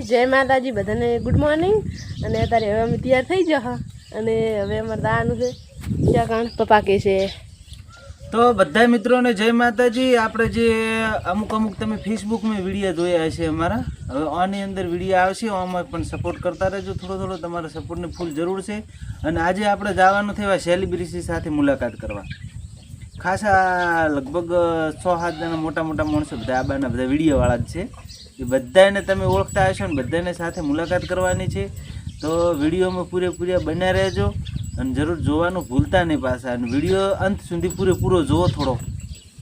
જય માતાજી બધાને ગુડ મોર્નિંગ અને અત્યારે હવે અમે તૈયાર થઈ ગયા અને હવે અમારે દાવાનું છે ક્યાં કારણ પપ્પા કે છે તો બધા મિત્રોને જય માતાજી। આપણે જે અમુક તમે ફેસબુકમાં વિડીયો જોયા હશે અમારા, હવે આની અંદર વિડીયો આવશે, આમાં પણ સપોર્ટ કરતા રહેજો। થોડો તમારા સપોર્ટની ફૂલ જરૂર છે। અને આજે આપણે જવાનું થયા સેલિબ્રિટી સાથે મુલાકાત કરવા। ખાસ આ લગભગ 6-7 જણા મોટા માણસો બધા આબાના બધા વિડીયોવાળા જ છે, એ બધાને તમે ઓળખતા હશો ને બધાને સાથે મુલાકાત કરવાની છે। તો વિડીયોમાં પૂરેપૂરા બન્યા રહેજો અને જરૂર જોવાનું ભૂલતા નહીં પાછા, અને વિડીયો અંત સુધી પૂરેપૂરો જોવો। થોડો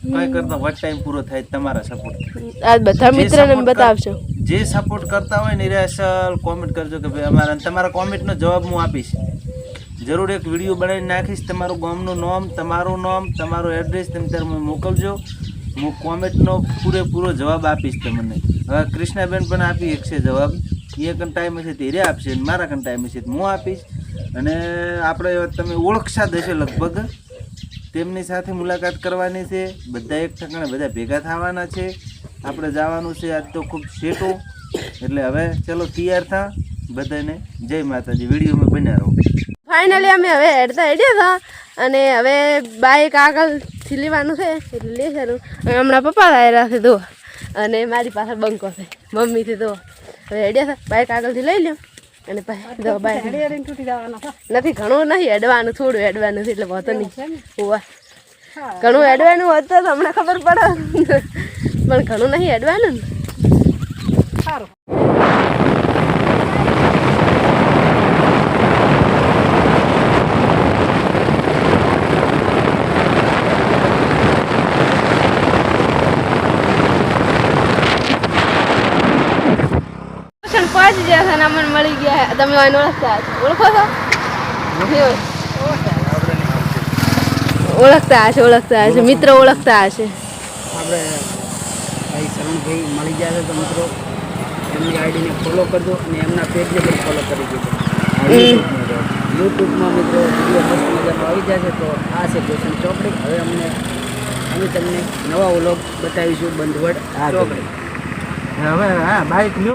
કંઈ કરતા વટ ટાઈમ પૂરો થાય તમારા સપોર્ટ આ બધા મિત્રોને બતાવશો। જે સપોર્ટ કરતા હોય ને એ અસલ કોમેન્ટ કરજો કે ભાઈ અમારા, તમારા કોમેન્ટનો જવાબ હું આપીશ જરૂર। એક વિડીયો બનાવીને નાખીશ, તમારું ગામનું નામ, તમારું નામ, તમારું એડ્રેસ તમે ત્યારે મોકલજો, હું કોમેન્ટનો પૂરેપૂરો જવાબ આપીશ તમને। હવે કૃષ્ણાબેન પણ આપી એક છે જવાબ, એ કન ટાઈમ હશે તે રે આપશે, મારા કન ટાઈમ હશે હું આપીશ। અને આપણે તમે ઓળખશા હશે લગભગ, તેમની સાથે મુલાકાત કરવાની છે। બધા એક ઠકાણે બધા ભેગા થવાના છે, આપણે જવાનું છે આજ તો ખૂબ સેટો। એટલે હવે ચલો તૈયાર થા, બધાને જય માતાજી। વિડીયોમાં બન્યા રહો। ફાઇનલી અમે હવે હેડ્યા હતા અને હવે બાઇક આગળથી લેવાનું છે એટલે લેવાનું। હમણાં પપ્પા આવ્યા છે તો, અને મારી પાસે બંકો છે મમ્મીથી તો હવે હેડ્યા હતા, બાઇક આગળથી લઈ લ્યો અને પછી જો બાઇક નથી ઘણું નહીં હેડવાનું, થોડું હેડવાનું છે એટલે વાંધો નહીં હોવા, ઘણું હેડવાનું હોત તો હમણાં ખબર પડે પણ ઘણું નહીં હેડવાનું ને સારું। પહોંચી ગયા છે ને અમને મળી ગયા। તમે એને ઓળખતા હશો, ઓળખો છો? ઓળખતા હશે મિત્રો ઓળખતા હશે। આપણે ભાઈ શરણભાઈ મળી ગયા છે તો મિત્રો એમની આઈડીને ફોલો કરજો અને એમના પેજને પણ ફોલો કરી દેજો। યુટ્યુબમાં મિત્રો વિડીયો મસ્ત મજાનો આવી જશે। તો આ છે ગોસન ચોકડી। હવે અમે તમને નવા વ્લોગ બતાવીશું બંધવડ ચોકડી। હવે હા બાઇક